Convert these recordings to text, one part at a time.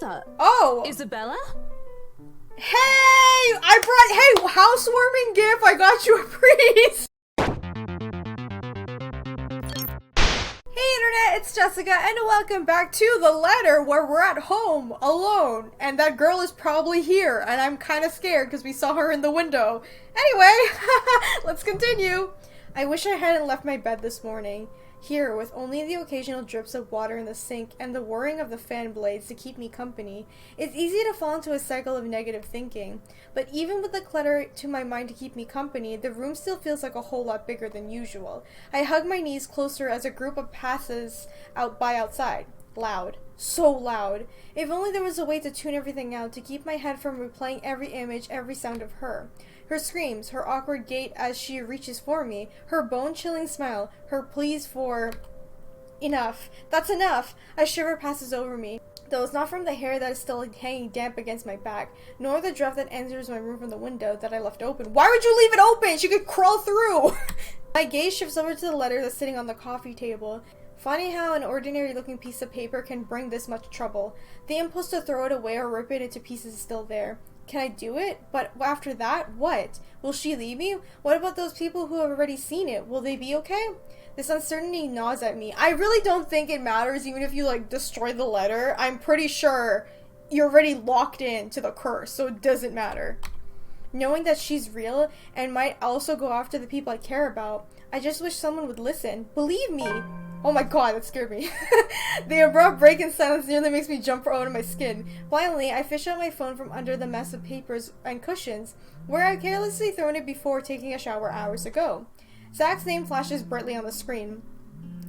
Ermengarde. Oh! Isabella? Hey! Hey, housewarming gift, I got you a priest! Hey internet, it's Jessica, and welcome back to The Letter, where we're at home, alone, and that girl is probably here, and I'm kinda scared because we saw her in the window. Anyway, let's continue. I wish I hadn't left my bed this morning. Here, with only the occasional drips of water in the sink and the whirring of the fan blades to keep me company, it's easy to fall into a cycle of negative thinking. But even with the clutter to my mind to keep me company, the room still feels like a whole lot bigger than usual. I hug my knees closer as a group of passes outside. Loud. So loud. If only there was a way to tune everything out to keep my head from replaying every image, every sound of her. Her screams, her awkward gait as she reaches for me, her bone-chilling smile, her pleas for... Enough. That's enough! A shiver passes over me, though it's not from the hair that is still hanging damp against my back, nor the draft that enters my room from the window that I left open. Why would you leave it open? She could crawl through! My gaze shifts over to the letter that's sitting on the coffee table. Funny how an ordinary-looking piece of paper can bring this much trouble. The impulse to throw it away or rip it into pieces is still there. Can I do it? But after that, what? Will she leave me? What about those people who have already seen it? Will they be okay? This uncertainty gnaws at me. I really don't think it matters even if you, destroy the letter. I'm pretty sure you're already locked in to the curse, so it doesn't matter. Knowing that she's real and might also go after the people I care about, I just wish someone would listen. Believe me! Oh my god, that scared me. The abrupt break in silence nearly makes me jump out of my skin. Finally, I fish out my phone from under the mess of papers and cushions, where I carelessly thrown it before taking a shower hours ago. Zach's name flashes brightly on the screen.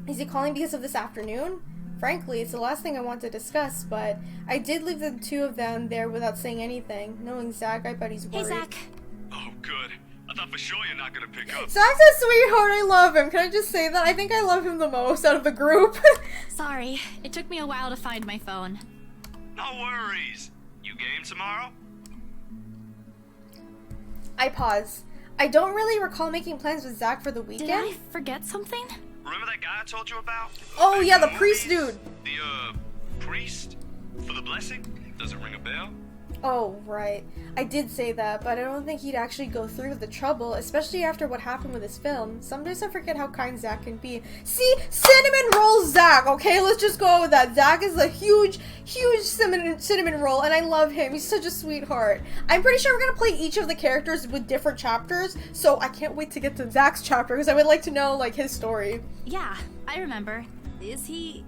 Is he calling because of this afternoon? Frankly, it's the last thing I want to discuss, but I did leave the two of them there without saying anything. Knowing Zach, I bet he's worried. Hey, Zach. Oh, good. I thought for sure you're not gonna pick up. Zach's a sweetheart, I love him. Can I just say that? I think I love him the most out of the group. Sorry, it took me a while to find my phone. No worries. You game tomorrow? I pause. I don't really recall making plans with Zach for the weekend. Did I forget something? Remember that guy I told you about? Oh yeah, the Movies? priest dude. The, priest? For the blessing? Does it ring a bell? Oh, right. I did say that, but I don't think he'd actually go through with the trouble, especially after what happened with his film. Sometimes I forget how kind Zach can be. See? Cinnamon roll Zach, okay? Let's just go with that. Zach is a huge cinnamon roll, and I love him. He's such a sweetheart. I'm pretty sure we're gonna play each of the characters with different chapters, so I can't wait to get to Zach's chapter, because I would like to know, his story. Yeah, I remember. Is he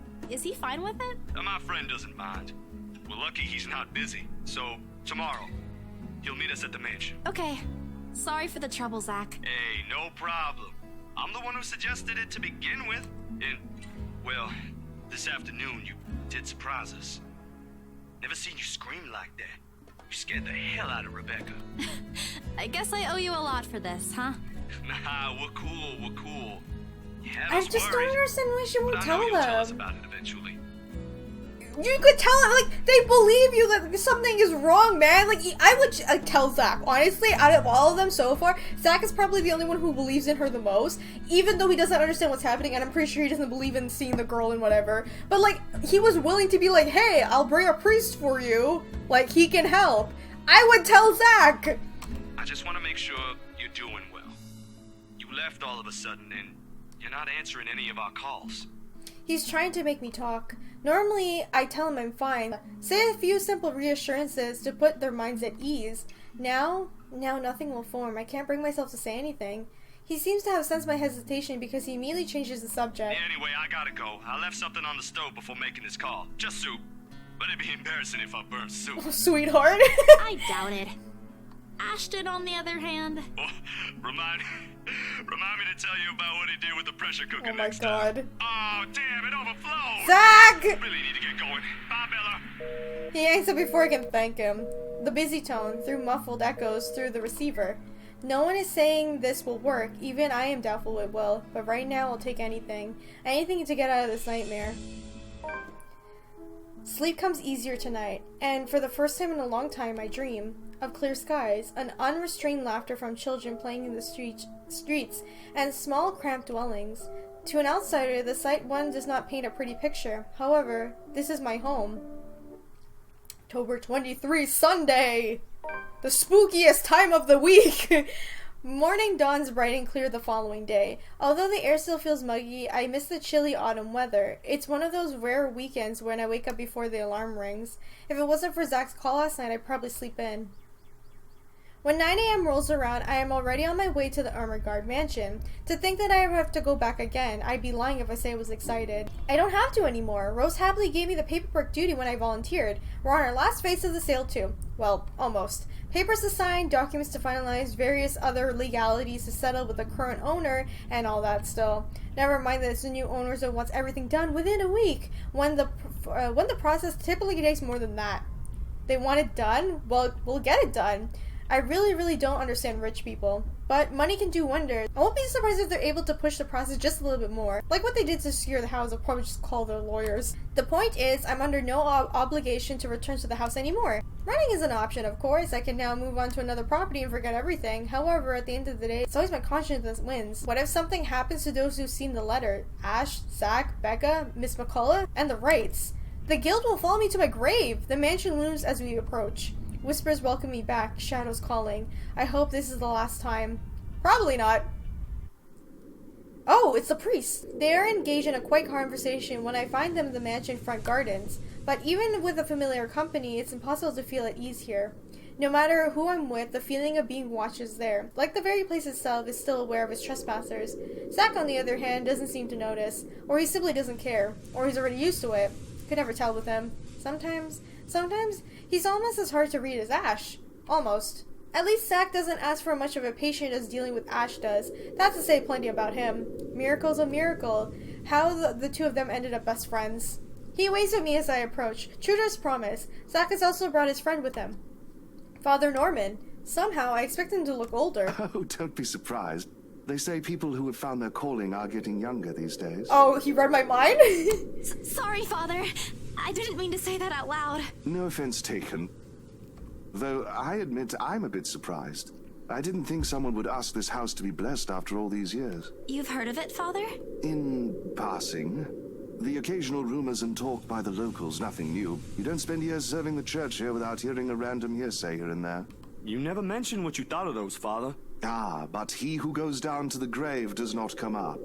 fine with it? My friend doesn't mind. We're lucky he's not busy, so tomorrow, he'll meet us at the mansion. Okay. Sorry for the trouble, Zach. Hey, no problem. I'm the one who suggested it to begin with, and, well, this afternoon you did surprise us. Never seen you scream like that. You scared the hell out of Rebecca. I guess I owe you a lot for this, huh? Nah, we're cool. You had I us just don't worried, understand why she won't but I tell know you'll tell us them. about it eventually. You could tell them, they believe you that something is wrong, man. I would tell Zach. Honestly, out of all of them so far, Zach is probably the only one who believes in her the most, even though he doesn't understand what's happening, and I'm pretty sure he doesn't believe in seeing the girl and whatever. But, he was willing to be like, hey, I'll bring a priest for you. He can help. I would tell Zach. I just want to make sure you're doing well. You left all of a sudden, and you're not answering any of our calls. He's trying to make me talk. Normally, I tell him I'm fine. Say a few simple reassurances to put their minds at ease. Now nothing will form. I can't bring myself to say anything. He seems to have sensed my hesitation because he immediately changes the subject. Anyway, I gotta go. I left something on the stove before making this call. Just soup. But it'd be embarrassing if I burned soup. Sweetheart. I doubt it. Ashton, on the other hand. Oh, remind me to tell you about what he did with the pressure cooker Oh my next god. time. Oh, damn, it overflowed. Zach! Really need to get going. Bye, Bella. He hangs up before I can thank him. The busy tone, through muffled echoes through the receiver. No one is saying this will work. Even I am doubtful it will. But right now, I'll take anything. Anything to get out of this nightmare. Sleep comes easier tonight, and for the first time in a long time, I dream of clear skies, an unrestrained laughter from children playing in the streets, and small, cramped dwellings. To an outsider, the sight one does not paint a pretty picture. However, this is my home. October 23, Sunday! The spookiest time of the week! Morning dawns bright and clear the following day. Although the air still feels muggy, I miss the chilly autumn weather. It's one of those rare weekends when I wake up before the alarm rings. If it wasn't for Zach's call last night, I'd probably sleep in. When 9 a.m. rolls around, I am already on my way to the Ermengarde Mansion. To think that I ever have to go back again, I'd be lying if I say I was excited. I don't have to anymore. Rose happily gave me the paperwork duty when I volunteered. We're on our last phase of the sale too. Well, almost. Papers to sign, documents to finalize, various other legalities to settle with the current owner, and all that still. Never mind that it's the new owners that wants everything done within a week, when the process typically takes more than that. They want it done? Well, we'll get it done. I really don't understand rich people. But money can do wonders. I won't be surprised if they're able to push the process just a little bit more. Like what they did to secure the house, they'll probably just call their lawyers. The point is, I'm under no obligation to return to the house anymore. Renting is an option, of course. I can now move on to another property and forget everything. However, at the end of the day, it's always my conscience that wins. What if something happens to those who've seen the letter? Ash, Zach, Becca, Miss McCullough, and the Wrights. The guilt will follow me to my grave. The mansion looms as we approach. Whispers welcome me back, shadows calling. I hope this is the last time. Probably not. Oh, it's the priest. They are engaged in a quiet conversation when I find them in the mansion front gardens. But even with a familiar company, it's impossible to feel at ease here. No matter who I'm with, the feeling of being watched is there. Like the very place itself is still aware of its trespassers. Zach, on the other hand, doesn't seem to notice. Or he simply doesn't care. Or he's already used to it. Could never tell with him. Sometimes, he's almost as hard to read as Ash. Almost. At least Zach doesn't ask for much of a patient as dealing with Ash does. That's to say plenty about him. Miracle's a miracle. How the two of them ended up best friends. He waves at me as I approach. True to his promise, Zach has also brought his friend with him. Father Norman. Somehow, I expect him to look older. Oh, don't be surprised. They say people who have found their calling are getting younger these days. Oh, he read my mind? Sorry, Father. I didn't mean to say that out loud. No offense taken. Though I admit I'm a bit surprised. I didn't think someone would ask this house to be blessed after all these years. You've heard of it, Father? In passing. The occasional rumors and talk by the locals, nothing new. You don't spend years serving the church here without hearing a random hearsay here and there. You never mentioned what you thought of those, Father. Ah, but he who goes down to the grave does not come up.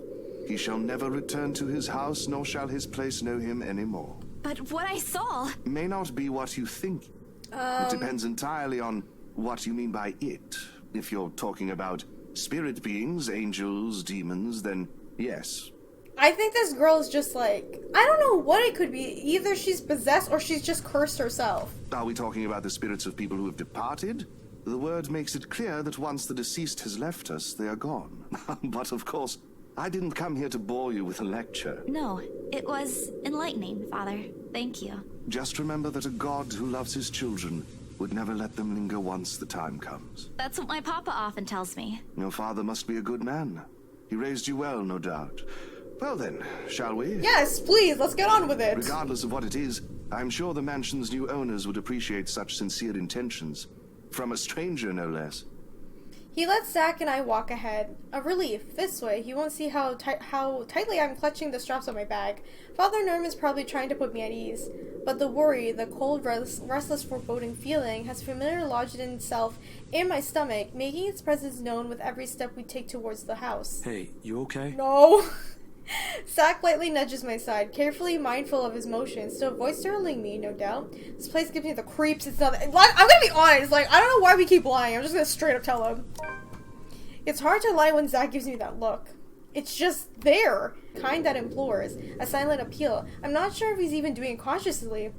He shall never return to his house, nor shall his place know him any more. But what I saw... May not be what you think. It depends entirely on what you mean by it. If you're talking about spirit beings, angels, demons, then yes. I think this girl is just like... I don't know what it could be. Either she's possessed or she's just cursed herself. Are we talking about the spirits of people who have departed? The word makes it clear that once the deceased has left us, they are gone. But of course, I didn't come here to bore you with a lecture. No, it was enlightening, Father. Thank you. Just remember that a God who loves his children would never let them linger once the time comes. That's what my papa often tells me. Your father must be a good man. He raised you well, no doubt. Well then, shall we? Yes, please, let's get on with it. Regardless of what it is, I'm sure the mansion's new owners would appreciate such sincere intentions. From a stranger, no less. He lets Zach and I walk ahead. A relief. This way, he won't see how tightly I'm clutching the straps on my bag. Father Norman's probably trying to put me at ease. But the worry, the cold, restless, foreboding feeling has familiarly lodged itself in my stomach, making its presence known with every step we take towards the house. Hey, you okay? No. Zach lightly nudges my side, carefully mindful of his motions, to avoid startling me, no doubt. This place gives me the creeps. It's not. I'm gonna be honest. I don't know why we keep lying. I'm just gonna straight up tell him. It's hard to lie when Zach gives me that look. It's just there, kind that implores, a silent appeal. I'm not sure if he's even doing it consciously.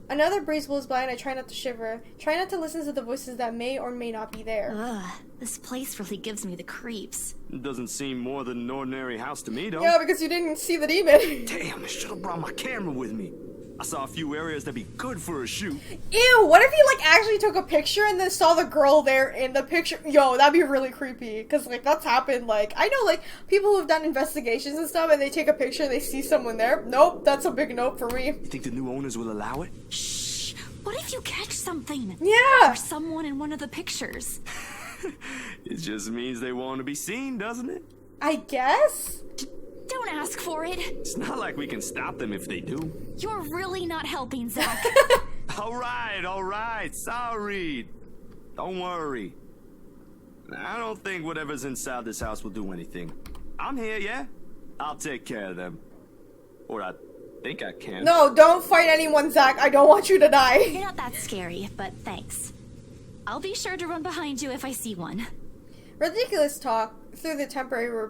Another breeze blows by and I try not to shiver, try not to listen to the voices that may or may not be there. Ugh, this place really gives me the creeps. It doesn't seem more than an ordinary house to me, though. Yeah, because you didn't see the demon. Damn, I should have brought my camera with me. I saw a few areas that'd be good for a shoot. Ew, what if he, actually took a picture and then saw the girl there in the picture? Yo, that'd be really creepy. Because, that's happened, I know, people who have done investigations and stuff, and they take a picture and they see someone there. Nope, that's a big nope for me. You think the new owners will allow it? Shh! What if you catch something? Yeah! Or someone in one of the pictures. It just means they want to be seen, doesn't it? I guess? Don't ask for it. It's not like we can stop them if they do. You're really not helping, Zach. Alright, sorry. Don't worry. I don't think whatever's inside this house will do anything. I'm here, yeah? I'll take care of them. Or I think I can. No, don't fight anyone, Zach. I don't want you to die. You're not that scary, but thanks. I'll be sure to run behind you if I see one. Ridiculous talk. Through the temporary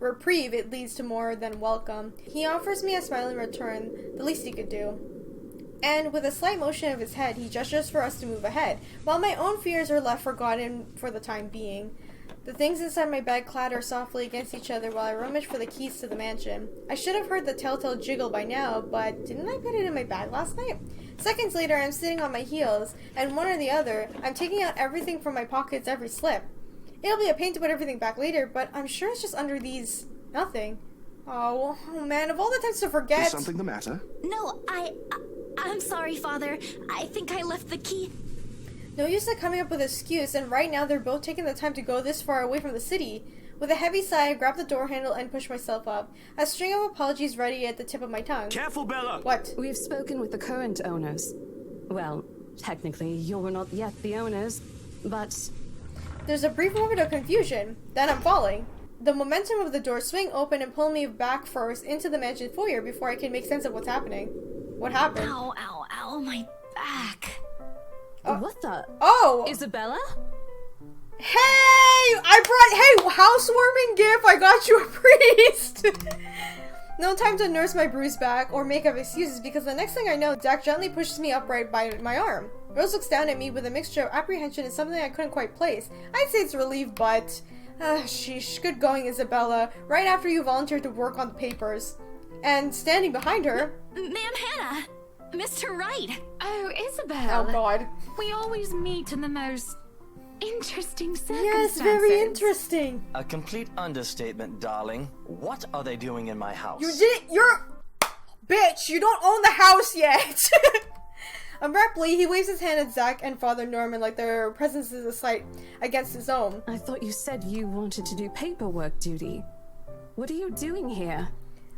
reprieve, it leads to more than welcome. He offers me a smile in return, the least he could do. And with a slight motion of his head, he gestures for us to move ahead, while my own fears are left forgotten for the time being. The things inside my bed clatter softly against each other while I rummage for the keys to the mansion. I should have heard the telltale jiggle by now, but didn't I put it in my bag last night? Seconds later, I'm sitting on my heels, and one or the other, I'm taking out everything from my pockets every slip. It'll be a pain to put everything back later, but I'm sure it's just under these... nothing. Oh man, of all the times to forget... Is something the matter? No, I'm sorry, Father. I think I left the key. No use in coming up with an excuse, and right now they're both taking the time to go this far away from the city. With a heavy sigh, I grab the door handle and push myself up, a string of apologies ready at the tip of my tongue. Careful, Bella! What? We've spoken with the current owners. Well, technically, you're not yet the owners, but... There's a brief moment of confusion. Then I'm falling. The momentum of the door swing open and pull me back first into the mansion foyer before I can make sense of what's happening. What happened? Ow, my back. What the? Oh! Isabella? Hey! Hey, housewarming gift! I got you a priest! No time to nurse my bruised back or make up excuses because the next thing I know, Jack gently pushes me upright by my arm. Rose looks down at me with a mixture of apprehension and something I couldn't quite place. I'd say it's relief, but... sheesh, good going, Isabella. Right after you volunteered to work on the papers. And standing behind her... Ma'am Hannah! Mr. Wright! Oh, Isabel. Oh, God. We always meet in the most interesting circumstances. Yes, very interesting. A complete understatement, darling. What are they doing in my house? You're... Bitch, you don't own the house yet! Abruptly, he waves his hand at Zach and Father Norman like their presence is a slight against his own. I thought you said you wanted to do paperwork duty. What are you doing here?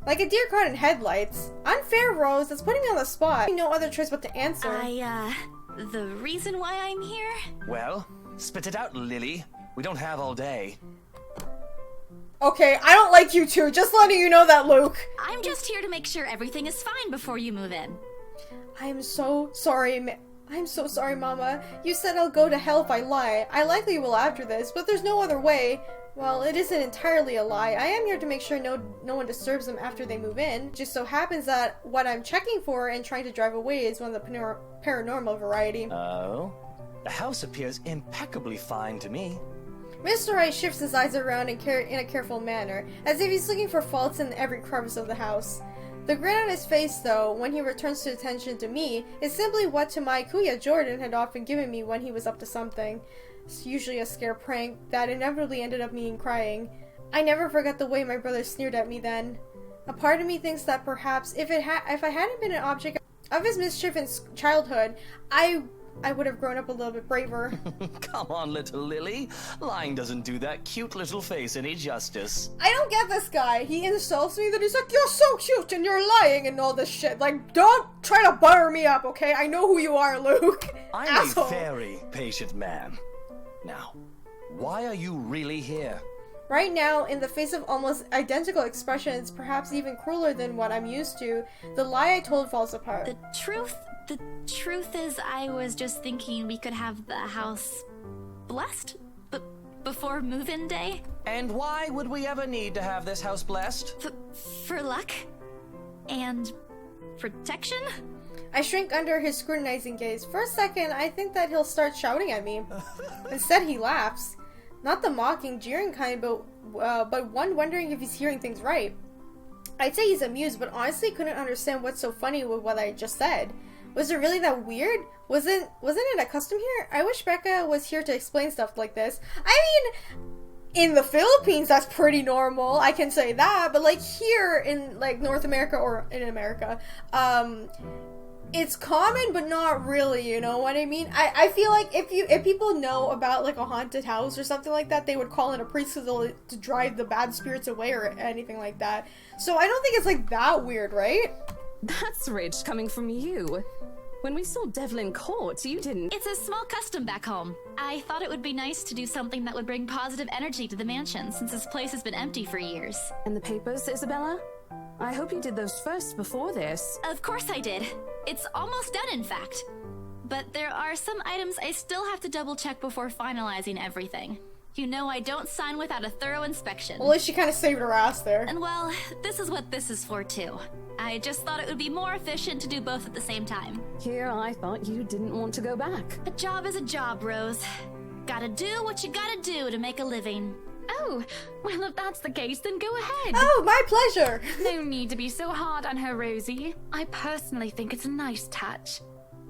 Like a deer caught in headlights. Unfair, Rose. That's putting me on the spot. No other choice but to answer. The reason why I'm here? Well, spit it out, Lily. We don't have all day. Okay, I don't like you two. Just letting you know that, Luke. I'm just here to make sure everything is fine before you move in. I'm so sorry, I'm so sorry, Mama. You said I'll go to hell if I lie. I likely will after this, but there's no other way. Well, it isn't entirely a lie. I am here to make sure no one disturbs them after they move in. Just so happens that what I'm checking for and trying to drive away is one of the paranormal variety. Oh? The house appears impeccably fine to me. Mr. Wright shifts his eyes around in a careful manner, as if he's looking for faults in every crevice of the house. The grin on his face, though, when he returns to attention to me, is simply what to my Kuya Jordan had often given me when he was up to something. It's usually a scare prank that inevitably ended up me crying. I never forget the way my brother sneered at me then. A part of me thinks that perhaps if I hadn't been an object of his mischief in childhood, I would have grown up a little bit braver. Come on, little Lily. Lying doesn't do that cute little face any justice. I don't get this guy. He insults me, then he's like, you're so cute and you're lying and all this shit. Like, don't try to butter me up, okay? I know who you are, Luke. I'm Asshole. a very patient man. Now, why are you really here? Right now, in the face of almost identical expressions, perhaps even crueler than what I'm used to, the lie I told falls apart. The truth is, I was just thinking we could have the house blessed before move-in day. And why would we ever need to have this house blessed? For luck and protection. I shrink under his scrutinizing gaze. For a second, I think that he'll start shouting at me. Instead, he laughs. Not the mocking, jeering kind, but one wondering if he's hearing things right. I'd say he's amused, but honestly couldn't understand what's so funny with what I just said. Was it really that weird? Wasn't it a custom here? I wish Becca was here to explain stuff like this. I mean, in the Philippines, that's pretty normal. I can say that, but like here in like North America or in America, it's common, but not really, you know what I mean? I feel like if people know about like a haunted house or something like that, they would call in a priest to drive the bad spirits away or anything like that. So I don't think it's like that weird, right? That's rich coming from you. When we saw Devlin Court, you didn't... It's a small custom back home. I thought it would be nice to do something that would bring positive energy to the mansion, since this place has been empty for years. And the papers, Isabella? I hope you did those first before this. Of course I did. It's almost done, in fact. But there are some items I still have to double check before finalizing everything. You know I don't sign without a thorough inspection. Well, at least she kind of saved her ass there. And well, this is what this is for too. I just thought it would be more efficient to do both at the same time. Here I thought you didn't want to go back. A job is a job, Rose. Gotta do what you gotta do to make a living. Oh, well, if that's the case, then go ahead. Oh, my pleasure. No need to be so hard on her, Rosie. I personally think it's a nice touch.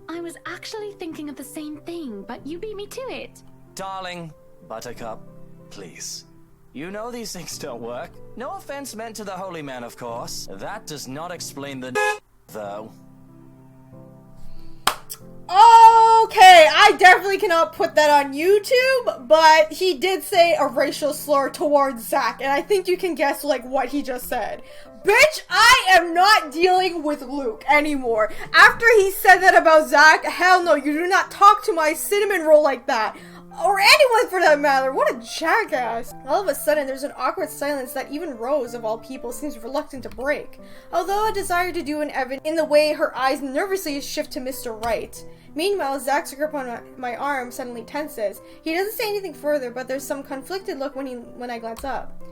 I was actually thinking of the same thing, but you beat me to it. Darling, Buttercup, please. You know these things don't work. No offense meant to the holy man, of course. That does not explain the though. Okay, I definitely cannot put that on YouTube, but he did say a racial slur towards Zach, and I think you can guess, like, what he just said. Bitch, I am not dealing with Luke anymore. After he said that about Zach, hell no, you do not talk to my cinnamon roll like that. Or anyone for that matter. What a jackass. All of a sudden, there's an awkward silence that even Rose, of all people, seems reluctant to break. Although a desire to do an Evan in the way her eyes nervously shift to Mr. Right. Meanwhile, Zach's grip on my arm suddenly tenses. He doesn't say anything further, but there's some conflicted look when I glance up.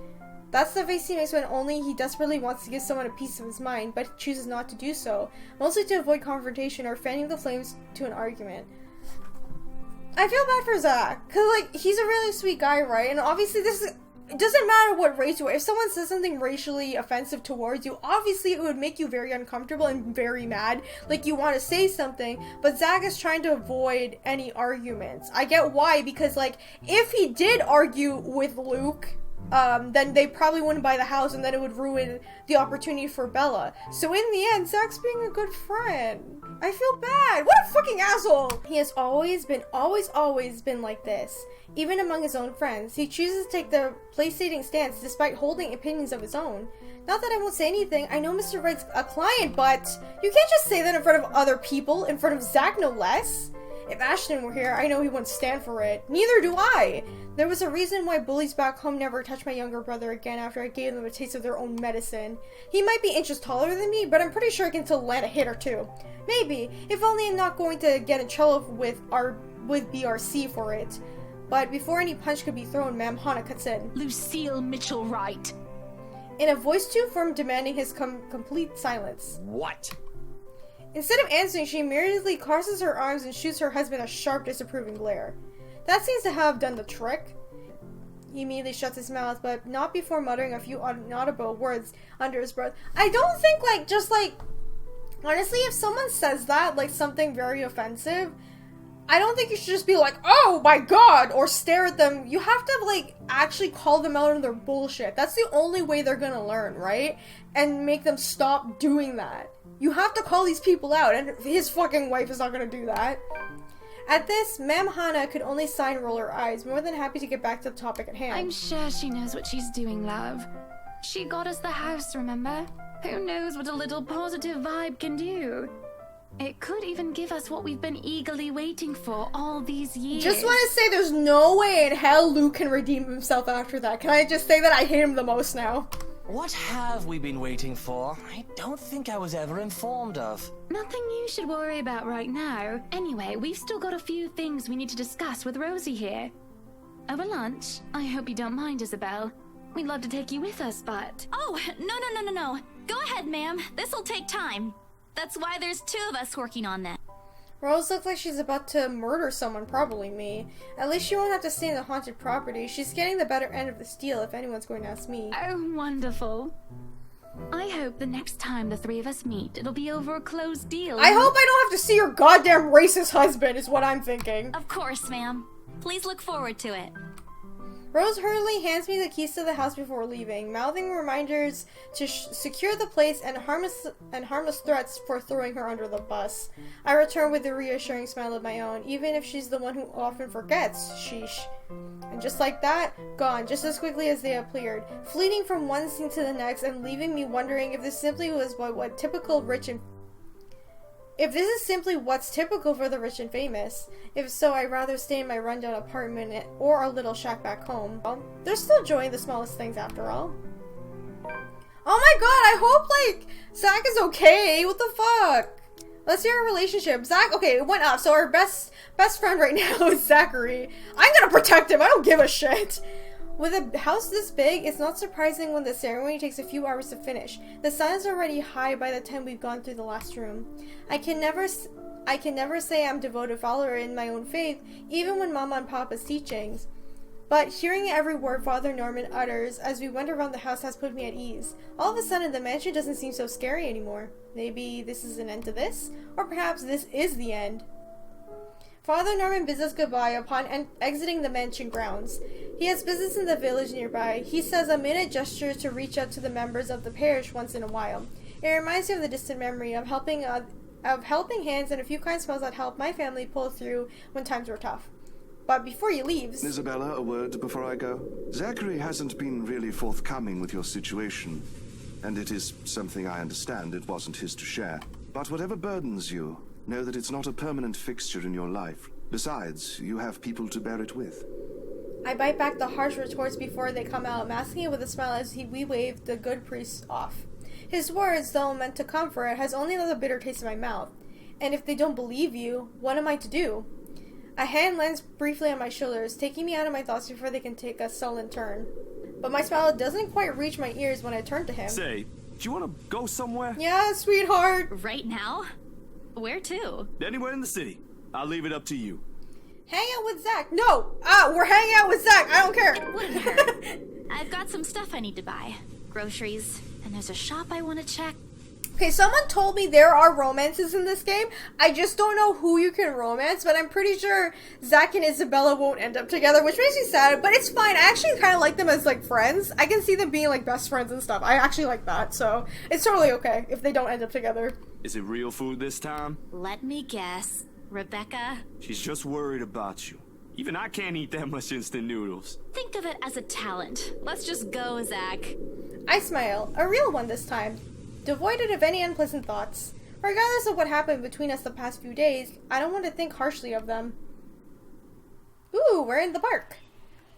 That's the face he makes when only he desperately wants to give someone a piece of his mind, but chooses not to do so, mostly to avoid confrontation or fanning the flames to an argument. I feel bad for Zach, because, like, he's a really sweet guy, right? And obviously it doesn't matter what race you are. If someone says something racially offensive towards you, obviously it would make you very uncomfortable and very mad. Like, you want to say something, but Zach is trying to avoid any arguments. I get why, because, like, if he did argue with Luke, then they probably wouldn't buy the house, and then it would ruin the opportunity for Bella. So in the end, Zach's being a good friend. I feel bad. What a fucking asshole! He has always been like this. Even among his own friends, he chooses to take the place-saving stance despite holding opinions of his own. Not that I won't say anything, I know Mr. Wright's a client, but you can't just say that in front of other people, in front of Zach no less. If Ashton were here, I know he wouldn't stand for it. Neither do I! There was a reason why bullies back home never touched my younger brother again after I gave them a taste of their own medicine. He might be inches taller than me, but I'm pretty sure I can still land a hit or two. Maybe, if only I'm not going to get in trouble with BRC for it. But before any punch could be thrown, Ma'am Hana cuts in. Lucille Mitchell Wright. In a voice too firm, demanding his complete silence. What? Instead of answering, she immediately crosses her arms and shoots her husband a sharp, disapproving glare. That seems to have done the trick. He immediately shuts his mouth, but not before muttering a few inaudible words under his breath. I don't think, honestly, if someone says that, like, something very offensive, I don't think you should just be like, oh my god, or stare at them. You have to, like, actually call them out on their bullshit. That's the only way they're gonna learn, right? And make them stop doing that. You have to call these people out, and his fucking wife is not gonna do that. At this, Ma'am Hana could only sigh and roll her eyes, more than happy to get back to the topic at hand. I'm sure she knows what she's doing, love. She got us the house, remember? Who knows what a little positive vibe can do? It could even give us what we've been eagerly waiting for all these years. Just want to say there's no way in hell Luke can redeem himself after that. Can I just say that I hate him the most now? What have we been waiting for? I don't think I was ever informed of. Nothing you should worry about right now. Anyway, we've still got a few things we need to discuss with Rosie here. Over lunch? I hope you don't mind, Isabel. We'd love to take you with us, but... Oh, no. Go ahead, ma'am. This'll take time. That's why there's two of us working on that. Rose looks like she's about to murder someone, probably me. At least she won't have to stay in the haunted property. She's getting the better end of the deal if anyone's going to ask me. Oh, wonderful. I hope the next time the three of us meet, it'll be over a closed deal. I hope I don't have to see your goddamn racist husband, is what I'm thinking. Of course, ma'am. Please look forward to it. Rose hurriedly hands me the keys to the house before leaving, mouthing reminders to secure the place and harmless threats for throwing her under the bus. I return with a reassuring smile of my own, even if she's the one who often forgets. Sheesh. And just like that, gone, just as quickly as they appeared, fleeting from one scene to the next and leaving me wondering if this simply was what typical rich and if this is simply what's typical for the rich and famous. If so, I'd rather stay in my rundown apartment or a little shack back home. Well, there's still joy in the smallest things after all. Oh my god, I hope, like, Zach is okay. What the fuck? Let's hear our relationship. Zach, okay, it went up. So our best friend right now is Zachary. I'm gonna protect him. I don't give a shit. With a house this big, it's not surprising when the ceremony takes a few hours to finish. The sun is already high by the time we've gone through the last room. I can never say I'm a devoted follower in my own faith, even when Mama and Papa's teachings. But hearing every word Father Norman utters as we went around the house has put me at ease. All of a sudden, the mansion doesn't seem so scary anymore. Maybe this is an end to this? Or perhaps this is the end. Father Norman bids us goodbye upon exiting the mansion grounds. He has business in the village nearby. He says a minute gesture to reach out to the members of the parish once in a while. It reminds me of the distant memory of helping hands and a few kind spells that helped my family pull through when times were tough. But before he leaves... Isabella, a word before I go. Zachary hasn't been really forthcoming with your situation, and it is something I understand it wasn't his to share. But whatever burdens you, know that it's not a permanent fixture in your life. Besides, you have people to bear it with. I bite back the harsh retorts before they come out, masking it with a smile as we wave the good priest off. His words, though meant to comfort, has only another bitter taste in my mouth. And if they don't believe you, what am I to do? A hand lands briefly on my shoulders, taking me out of my thoughts before they can take a sullen turn. But my smile doesn't quite reach my ears when I turn to him. Say, do you want to go somewhere? Yeah, sweetheart. Right now? Where to? Anywhere in the city. I'll leave it up to you. Hang out with Zach. No! We're hanging out with Zach. I don't care. It wouldn't hurt. I've got some stuff I need to buy. Groceries. And there's a shop I want to check. Okay, someone told me there are romances in this game. I just don't know who you can romance, but I'm pretty sure Zach and Isabella won't end up together, which makes me sad, but it's fine. I actually kind of like them as, like, friends. I can see them being, like, best friends and stuff. I actually like that, so it's totally okay if they don't end up together. Is it real food this time? Let me guess. Rebecca? She's just worried about you. Even I can't eat that much instant noodles. Think of it as a talent. Let's just go, Zach. I smile. A real one this time. Devoid of any unpleasant thoughts. Regardless of what happened between us the past few days, I don't want to think harshly of them. Ooh, we're in the park.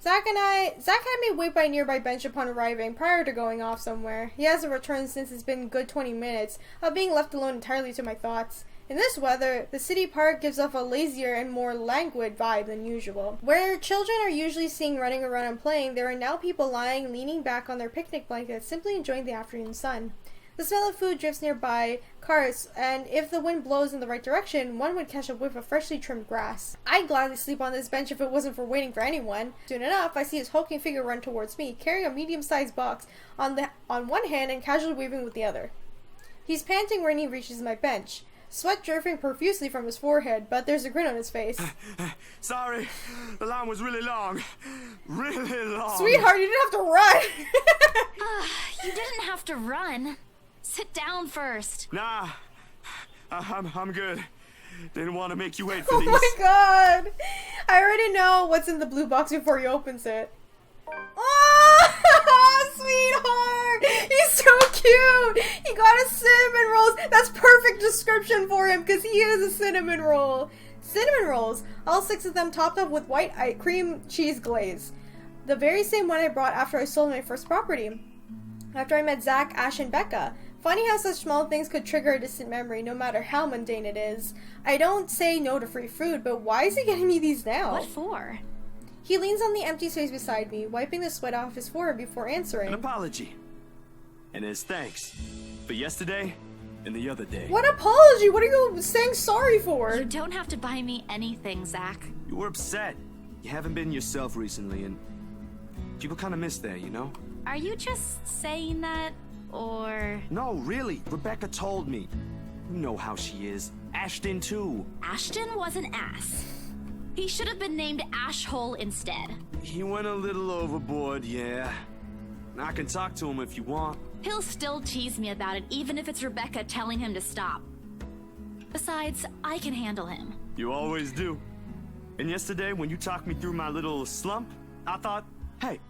Zach had me wait by a nearby bench upon arriving prior to going off somewhere. He hasn't returned since it's been a good 20 minutes of being left alone entirely to my thoughts. In this weather, the city park gives off a lazier and more languid vibe than usual. Where children are usually seen running around and playing, there are now people lying, leaning back on their picnic blankets, simply enjoying the afternoon sun. The smell of food drifts nearby cars, and if the wind blows in the right direction, one would catch a whiff of freshly trimmed grass. I'd gladly sleep on this bench if it wasn't for waiting for anyone. Soon enough, I see his hulking figure run towards me, carrying a medium-sized box on one hand and casually waving with the other. He's panting when he reaches my bench, sweat dripping profusely from his forehead, but there's a grin on his face. Sorry, the line was really long. Really long. Sweetheart, you didn't have to run! You didn't have to run. Sit down first. Nah, I'm good. Didn't want to make you wait for these. Oh my god! I already know what's in the blue box before he opens it. Oh, sweetheart! He's so cute! He got a cinnamon rolls. That's perfect description for him because he is a cinnamon roll. Cinnamon rolls, all 6 of them topped up with white cream cheese glaze. The very same one I brought after I sold my first property. After I met Zach, Ash, and Becca. Funny how such small things could trigger a distant memory, no matter how mundane it is. I don't say no to free food, but why is he getting me these now? What for? He leans on the empty space beside me, wiping the sweat off his forehead before answering. An apology. And as thanks for yesterday and the other day. What apology? What are you saying sorry for? You don't have to buy me anything, Zach. You were upset. You haven't been yourself recently, and people kind of miss that, you know? Are you just saying that, or... No, really. Rebecca told me. You know how she is. Ashton, too. Ashton was an ass. He should have been named Ashhole instead. He went a little overboard, yeah. I can talk to him if you want. He'll still tease me about it, even if it's Rebecca telling him to stop. Besides, I can handle him. You always do. And yesterday, when you talked me through my little slump, I thought, hey,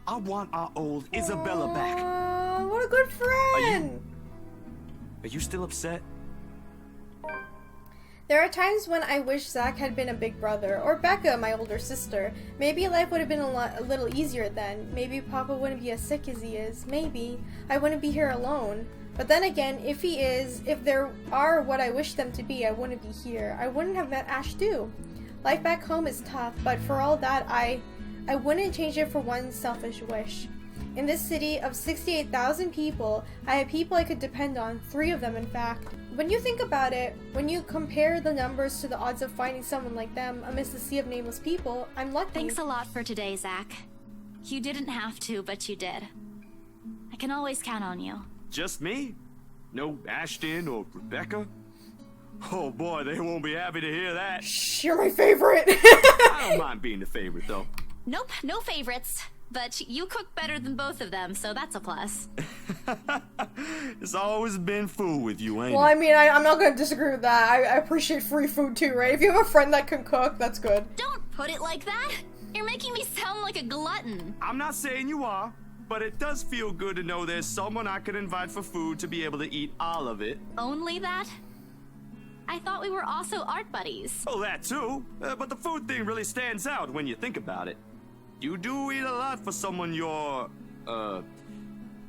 I want our old Isabella back. What a good friend! Are you still upset? There are times when I wish Zach had been a big brother, or Becca, my older sister. Maybe life would have been a little easier then. Maybe Papa wouldn't be as sick as he is. Maybe I wouldn't be here alone. But then again, if there are what I wish them to be, I wouldn't be here. I wouldn't have met Ash too. Life back home is tough, but for all that, I wouldn't change it for one selfish wish. In this city of 68,000 people, I had people I could depend on, 3 of them in fact. When you think about it, when you compare the numbers to the odds of finding someone like them amidst the sea of nameless people, I'm lucky. Thanks a lot for today, Zach. You didn't have to, but you did. I can always count on you. Just me? No Ashton or Rebecca? Oh boy, they won't be happy to hear that. Shh, you're my favorite. I don't mind being the favorite, though. Nope, no favorites. But you cook better than both of them, so that's a plus. It's always been food with you, ain't Well, it? I mean, I'm not gonna disagree with that. I appreciate free food too, right? If you have a friend that can cook, that's good. Don't put it like that. You're making me sound like a glutton. I'm not saying you are, but it does feel good to know there's someone I can invite for food to be able to eat all of it. Only that? I thought we were also art buddies. Oh, that too. But the food thing really stands out when you think about it. You do eat a lot for someone your,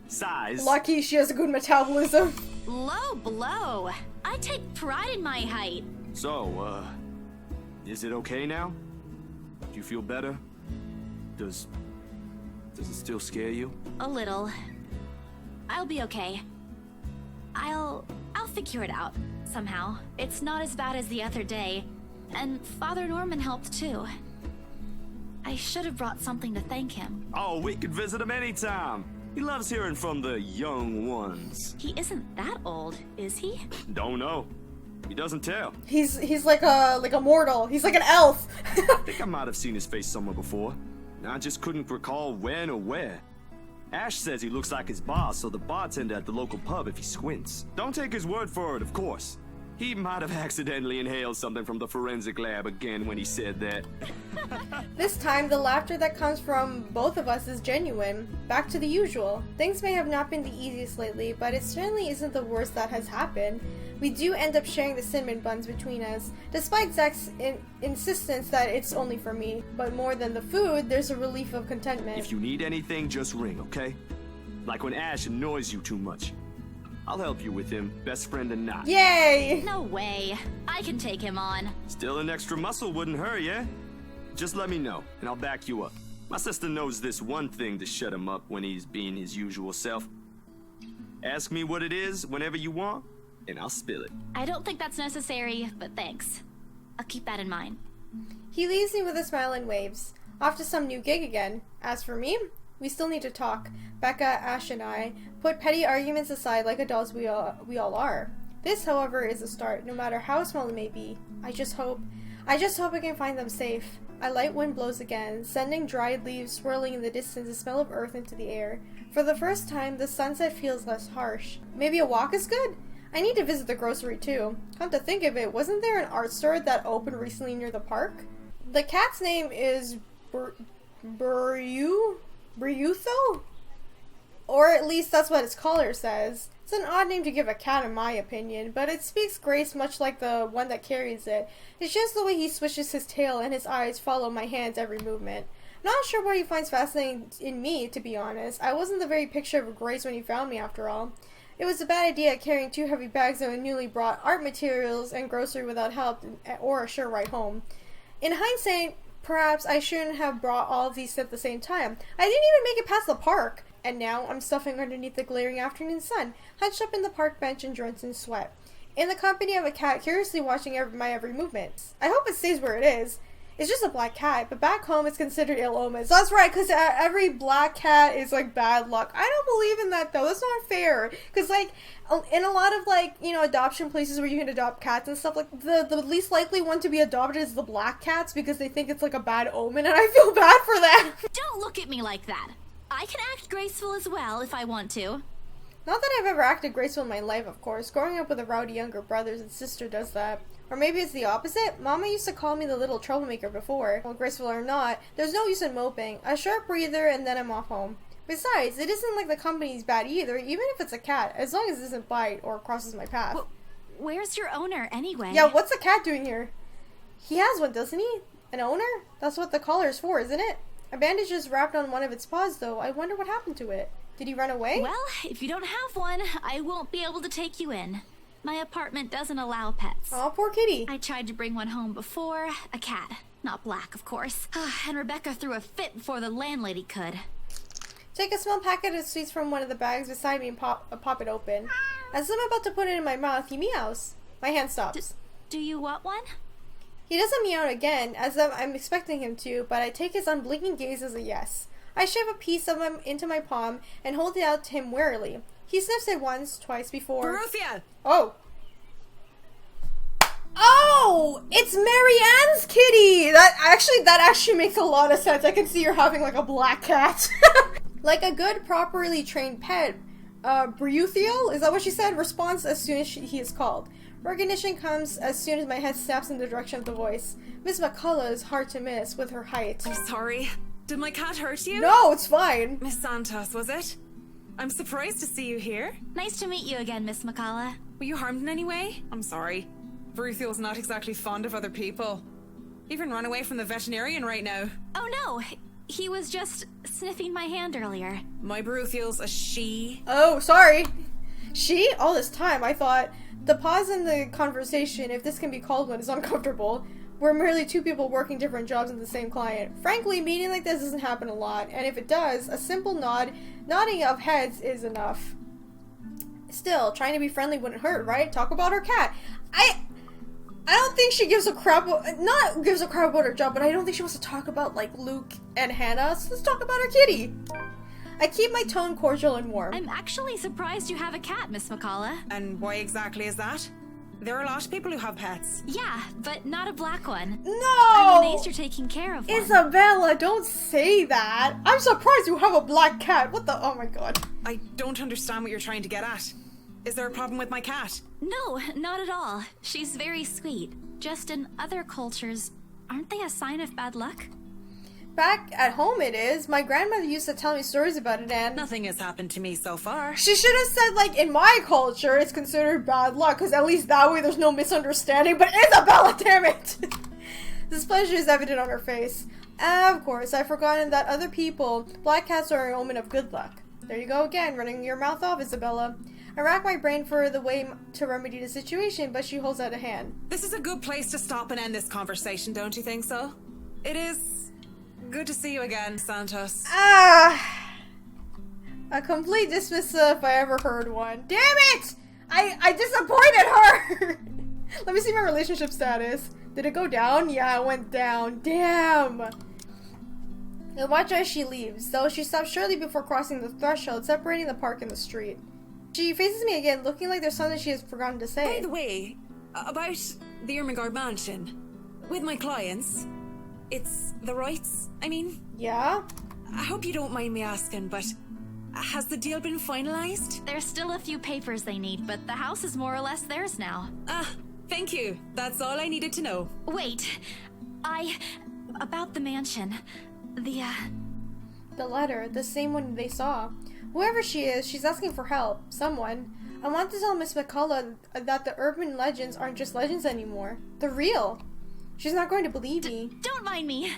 size. Lucky she has a good metabolism. Low blow. I take pride in my height. So, is it okay now? Do you feel better? Does it still scare you? A little. I'll be okay. I'll figure it out, somehow. It's not as bad as the other day, and Father Norman helped too. I should have brought something to thank him. Oh, we could visit him anytime. He loves hearing from the young ones. He isn't that old, is he? Don't know. He doesn't tell. He's like a mortal. He's like an elf. I think I might have seen his face somewhere before. I just couldn't recall when or where. Ash says he looks like his boss, so the bartender at the local pub if he squints. Don't take his word for it, of course. He might have accidentally inhaled something from the forensic lab again when he said that. This time, the laughter that comes from both of us is genuine. Back to the usual. Things may have not been the easiest lately, but it certainly isn't the worst that has happened. We do end up sharing the cinnamon buns between us, despite Zach's insistence that it's only for me. But more than the food, there's a relief of contentment. If you need anything, just ring, okay? Like when Ash annoys you too much. I'll help you with him, best friend or not. Yay! No way. I can take him on. Still an extra muscle wouldn't hurt, yeah? Just let me know, and I'll back you up. My sister knows this one thing to shut him up when he's being his usual self. Ask me what it is whenever you want, and I'll spill it. I don't think that's necessary, but thanks. I'll keep that in mind. He leaves me with a smile and waves. Off to some new gig again. As for me, we still need to talk. Becca, Ash, and I put petty arguments aside like adults we all are. This, however, is a start, no matter how small it may be. I just hope I can find them safe. A light wind blows again, sending dried leaves swirling in the distance, the smell of earth into the air. For the first time, the sunset feels less harsh. Maybe a walk is good? I need to visit the grocery too. Come to think of it, wasn't there an art store that opened recently near the park? The cat's name is Brutho? Or at least that's what its collar says. It's an odd name to give a cat in my opinion, but it speaks grace much like the one that carries it. It's just the way he swishes his tail and his eyes follow my hand's every movement. Not sure what he finds fascinating in me, to be honest. I wasn't the very picture of grace when he found me after all. It was a bad idea carrying 2 heavy bags of newly brought art materials and grocery without help or a sure ride home. In hindsight, perhaps I shouldn't have brought all of these at the same time. I didn't even make it past the park. And now I'm stuffing underneath the glaring afternoon sun, hunched up in the park bench and drenched in sweat, in the company of a cat curiously watching my every movement. I hope it stays where it is. It's just a black cat, but back home it's considered ill omens. That's right, because every black cat is like bad luck. I don't believe in that though. That's not fair. Because like in a lot of like, you know, adoption places where you can adopt cats and stuff, like the least likely one to be adopted is the black cats because they think it's like a bad omen, and I feel bad for them. Don't look at me like that. I can act graceful as well if I want to. Not that I've ever acted graceful in my life, of course. Growing up with a rowdy younger brother and sister does that. Or maybe it's the opposite. Mama used to call me the little troublemaker before. Well, graceful or not, there's no use in moping. A short breather and then I'm off home. Besides, it isn't like the company's bad either, even if it's a cat, as long as it doesn't bite or crosses my path. where's your owner anyway? Yeah, what's the cat doing here? He has one, doesn't he? An owner? That's what the collar is for, isn't it? A bandage is wrapped on one of its paws, though. I wonder what happened to it. Did he run away? Well, if you don't have one, I won't be able to take you in. My apartment doesn't allow pets. Oh, poor kitty. I tried to bring one home before. A cat. Not black, of course. And Rebecca threw a fit before the landlady could. Take a small packet of sweets from one of the bags beside me and pop it open. As I'm about to put it in my mouth, he meows. My hand stops. Do you want one? He doesn't meow again, as I'm expecting him to, but I take his unblinking gaze as a yes. I shove a piece of him into my palm and hold it out to him warily. He sniffs it once, twice before... Baruthia! Oh! Oh! It's Marianne's kitty! That actually makes a lot of sense. I can see her having like a black cat. Like a good, properly trained pet, Bruthiel, is that what she said? Responds as soon as he is called. Recognition comes as soon as my head snaps in the direction of the voice. Miss McCullough is hard to miss with her height. I'm sorry. Did my cat hurt you? No, it's fine. Miss Santos, was it? I'm surprised to see you here. Nice to meet you again, Miss McCullough. Were you harmed in any way? I'm sorry. Bruthiel's not exactly fond of other people. Even run away from the veterinarian right now. Oh no, he was just sniffing my hand earlier. My Bruthiel's a she. Oh, sorry. She? All this time, I thought the pause in the conversation, if this can be called one, is uncomfortable. We're merely two people working different jobs in the same client. Frankly, a meeting like this doesn't happen a lot, and if it does, a simple nodding of heads is enough. Still, trying to be friendly wouldn't hurt, right? Talk about her cat. I don't think she gives a crap, not gives a crap about her job, but I don't think she wants to talk about, like, Luke and Hannah, so let's talk about her kitty. I keep my tone cordial and warm. I'm actually surprised you have a cat, Miss McCullough. And why exactly is that? There are a lot of people who have pets. Yeah, but not a black one. No! I'm amazed you're taking care of one. Isabella, don't say that. I'm surprised you have a black cat. What the? Oh my god. I don't understand what you're trying to get at. Is there a problem with my cat? No, not at all. She's very sweet. Just in other cultures, aren't they a sign of bad luck? Back at home it is. My grandmother used to tell me stories about it, and Nothing has happened to me so far. she should have said, like, in my culture, it's considered bad luck, because at least that way there's no misunderstanding. But Isabella, damn it! Displeasure is evident on her face. Of course, I've forgotten that other people, black cats are an omen of good luck. There you go again, running your mouth off, Isabella. I rack my brain for the way to remedy the situation, but she holds out a hand. This is a good place to stop and end this conversation, don't you think so? It is good to see you again, Santos. A complete dismissal if I ever heard one. Damn it! I disappointed her! Let me see my relationship status. Did it go down? Yeah, it went down. Damn! And watch as she leaves, though she stops shortly before crossing the threshold, separating the park and the street. She faces me again, looking like there's something she has forgotten to say. By the way, about the Ermengarde Mansion. With my clients, it's the rights, I mean. Yeah? I hope you don't mind me asking, but has the deal been finalized? There's still a few papers they need, but the house is more or less theirs now. Thank you. That's all I needed to know. Wait, about the mansion. The letter, the same one they saw. Whoever she is, she's asking for help. Someone. I want to tell Miss McCullough that the urban legends aren't just legends anymore. They're real. She's not going to believe me. Don't mind me.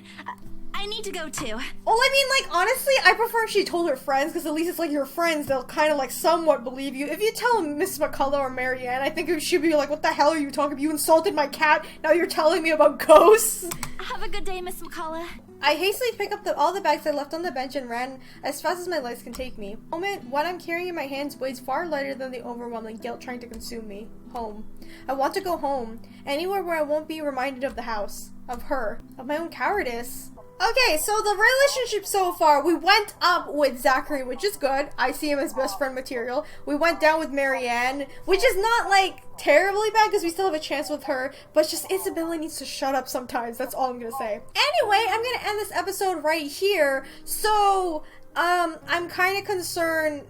I need to go too. Well, I mean, like, honestly, I prefer if she told her friends, because at least it's like your friends, they'll kind of, like, somewhat believe you. If you tell Miss McCullough or Marianne, I think she'd be like, what the hell are you talking about? You insulted my cat, now you're telling me about ghosts? Have a good day, Miss McCullough. I hastily pick up all the bags I left on the bench and ran as fast as my legs can take me. What I'm carrying in my hands weighs far lighter than the overwhelming guilt trying to consume me. Home. I want to go home. Anywhere where I won't be reminded of the house. Of her. Of my own cowardice. Okay, so the relationship so far, we went up with Zachary, which is good. I see him as best friend material. We went down with Marianne, which is not, like, terribly bad because we still have a chance with her, but just Isabella needs to shut up sometimes. That's all I'm gonna say. Anyway, I'm gonna end this episode right here. So, I'm kind of concerned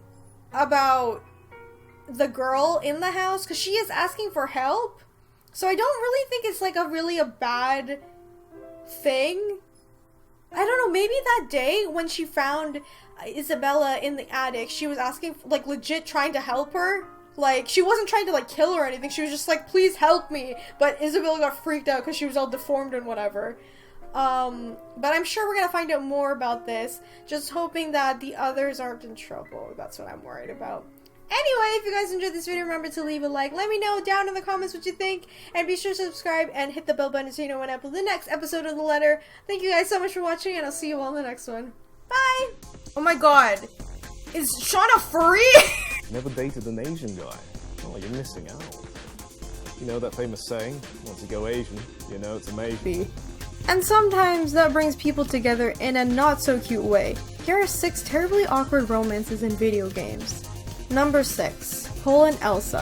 about the girl in the house because she is asking for help. So I don't really think it's, like, a bad thing. I don't know, maybe that day when she found Isabella in the attic, she was asking, like, legit trying to help her. Like, she wasn't trying to, like, kill her or anything. She was just like, please help me. But Isabella got freaked out because she was all deformed and whatever. But I'm sure we're gonna find out more about this. Just hoping that the others aren't in trouble. That's what I'm worried about. Anyway, if you guys enjoyed this video, remember to leave a like. Let me know down in the comments what you think. And be sure to subscribe and hit the bell button so you know when I upload the next episode of The Letter. Thank you guys so much for watching, and I'll see you all in the next one. Bye! Oh my god. Is Shauna free? Never dated an Asian guy. Oh, you're missing out. You know that famous saying, once you go Asian, you know it's amazing. And sometimes that brings people together in a not so cute way. Here are 6 terribly awkward romances in video games. Number 6. Cole and Elsa.